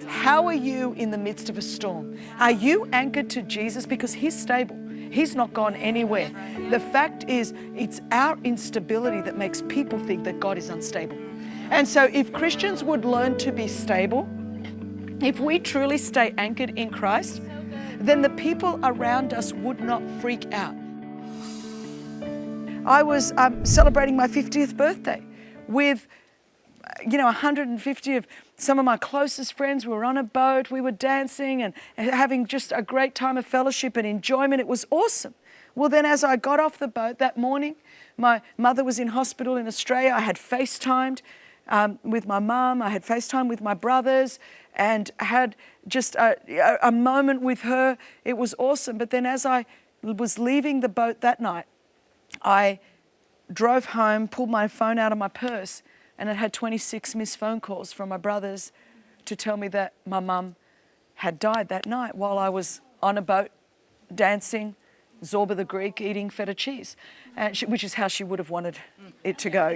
How are you in the midst of a storm? Are you anchored to Jesus? Because He's stable. He's not gone anywhere. The fact is, it's our instability that makes people think that God is unstable. And so if Christians would learn to be stable, if we truly stay anchored in Christ, then the people around us would not freak out. I was celebrating my 50th birthday with 150 of some of my closest friends. We were on a boat, we were dancing and having just a great time of fellowship and enjoyment. It was awesome. Well, then as I got off the boat that morning, my mother was in hospital in Australia. I had FaceTimed with my mum, I had FaceTimed with my brothers, and had just a moment with her. It was awesome. But then as I was leaving the boat that night, I drove home, pulled my phone out of my purse, and it had 26 missed phone calls from my brothers to tell me that my mum had died that night while I was on a boat dancing, Zorba the Greek, eating feta cheese, which is how she would have wanted it to go,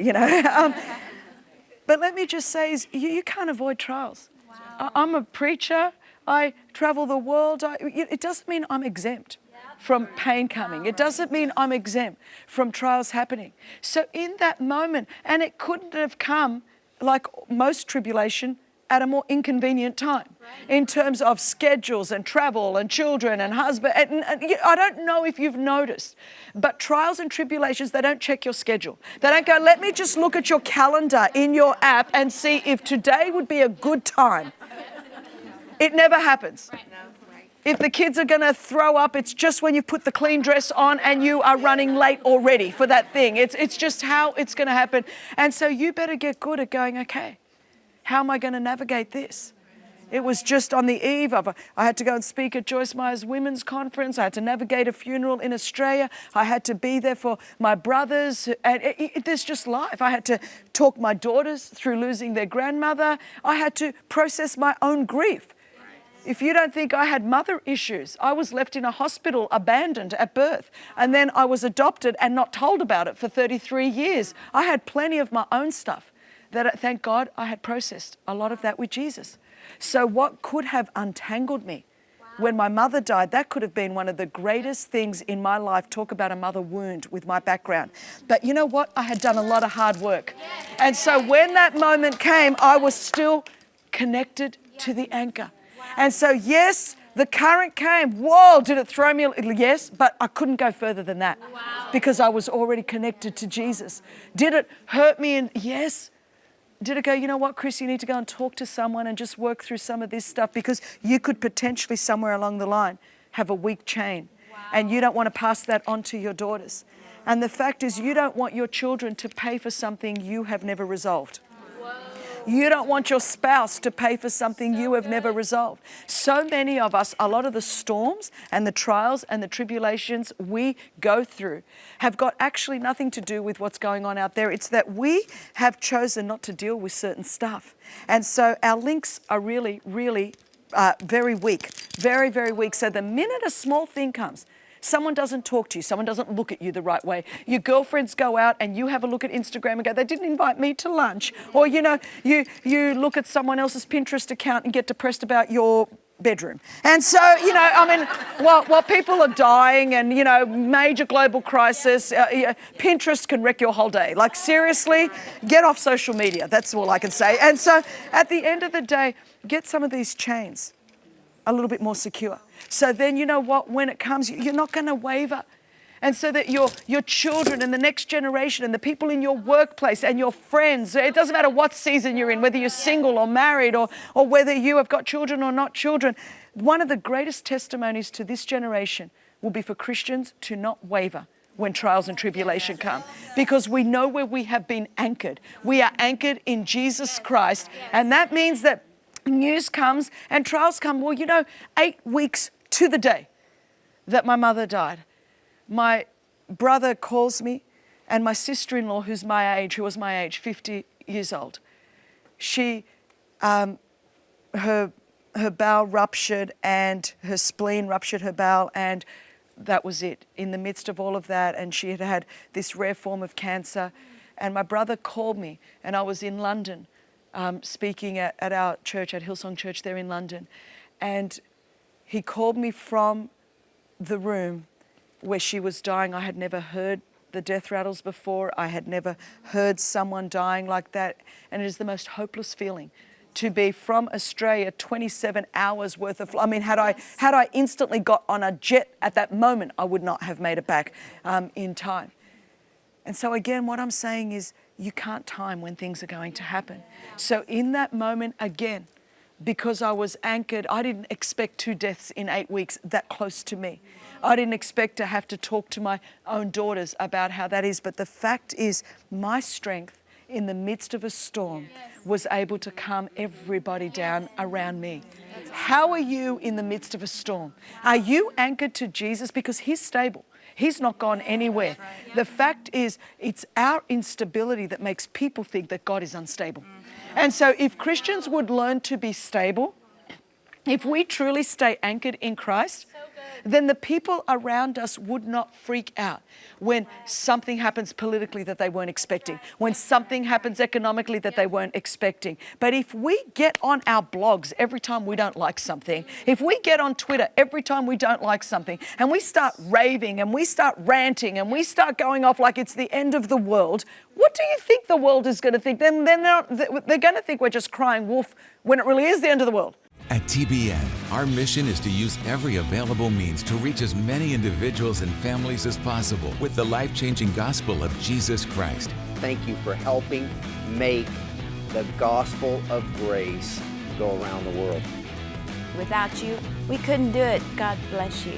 But let me just say, you can't avoid trials. Wow. I'm a preacher. I travel the world. It doesn't mean I'm exempt from pain coming. It doesn't mean I'm exempt from trials happening. So in that moment, and it couldn't have come, like most tribulation, at a more inconvenient time in terms of schedules and travel and children and husband. And I don't know if you've noticed, but trials and tribulations, they don't check your schedule. They don't go, let me just look at your calendar in your app and see if today would be a good time. It never happens. If the kids are going to throw up, it's just when you put the clean dress on and you are running late already for that thing. It's just how it's going to happen. And so you better get good at going, okay, how am I going to navigate this? It was just on the eve of, I had to go and speak at Joyce Meyer's women's conference. I had to navigate a funeral in Australia. I had to be there for my brothers. And there's just life. I had to talk my daughters through losing their grandmother. I had to process my own grief. If you don't think I had mother issues, I was left in a hospital abandoned at birth. And then I was adopted and not told about it for 33 years. I had plenty of my own stuff that, thank God, I had processed a lot of that with Jesus. So what could have untangled me when my mother died, that could have been one of the greatest things in my life. Talk about a mother wound with my background. But you know what? I had done a lot of hard work. And so when that moment came, I was still connected to the anchor. And so, yes, the current came. Whoa, did it throw me? Yes, but I couldn't go further than that because I was already connected to Jesus. Did it hurt me? And yes. Did it go, you know what, Chris, you need to go and talk to someone and just work through some of this stuff because you could potentially somewhere along the line have a weak chain and you don't want to pass that on to your daughters. And the fact is you don't want your children to pay for something you have never resolved. You don't want your spouse to pay for something you have never resolved. So many of us, a lot of the storms and the trials and the tribulations we go through have got actually nothing to do with what's going on out there. It's that we have chosen not to deal with certain stuff. And so our links are really, really very weak, very, very weak. So the minute a small thing comes, someone doesn't talk to you, someone doesn't look at you the right way, your girlfriends go out and you have a look at Instagram and go, they didn't invite me to lunch. Or, you look at someone else's Pinterest account and get depressed about your bedroom. And so, while people are dying and, major global crisis, Pinterest can wreck your whole day. Like, seriously, get off social media. That's all I can say. And so at the end of the day, get some of these chains a little bit more secure. So then you know what, when it comes, you're not going to waver. And so that your children and the next generation and the people in your workplace and your friends, it doesn't matter what season you're in, whether you're single or married or whether you have got children or not children, one of the greatest testimonies to this generation will be for Christians to not waver when trials and tribulation come, because we know where we have been anchored. We are anchored in Jesus Christ, and that means that news comes and trials come. Well, 8 weeks to the day that my mother died, my brother calls me, and my sister-in-law, who was my age, 50 years old, she, her bowel ruptured and her spleen ruptured her bowel, and that was it. In the midst of all of that, and she had had this rare form of cancer, and my brother called me, and I was in London speaking at our church, at Hillsong Church there in London. And he called me from the room where she was dying. I had never heard the death rattles before. I had never heard someone dying like that. And it is the most hopeless feeling to be from Australia, 27 hours worth of, I mean, had I instantly got on a jet at that moment, I would not have made it back in time. And so again, what I'm saying is you can't time when things are going to happen. So in that moment, again, because I was anchored, I didn't expect 2 deaths in 8 weeks that close to me. I didn't expect to have to talk to my own daughters about how that is. But the fact is, my strength in the midst of a storm was able to calm everybody down around me. How are you in the midst of a storm? Are you anchored to Jesus? Because He's stable. He's not gone anywhere. The fact is, it's our instability that makes people think that God is unstable. And so if Christians would learn to be stable, if we truly stay anchored in Christ, then the people around us would not freak out when something happens politically that they weren't expecting, when something happens economically that they weren't expecting. But if we get on our blogs every time we don't like something, if we get on Twitter every time we don't like something, and we start raving and we start ranting and we start going off like it's the end of the world, what do you think the world is going to think? Then they're going to think we're just crying wolf when it really is the end of the world. At TBN, our mission is to use every available means to reach as many individuals and families as possible with the life-changing gospel of Jesus Christ. Thank you for helping make the gospel of grace go around the world. Without you, we couldn't do it. God bless you.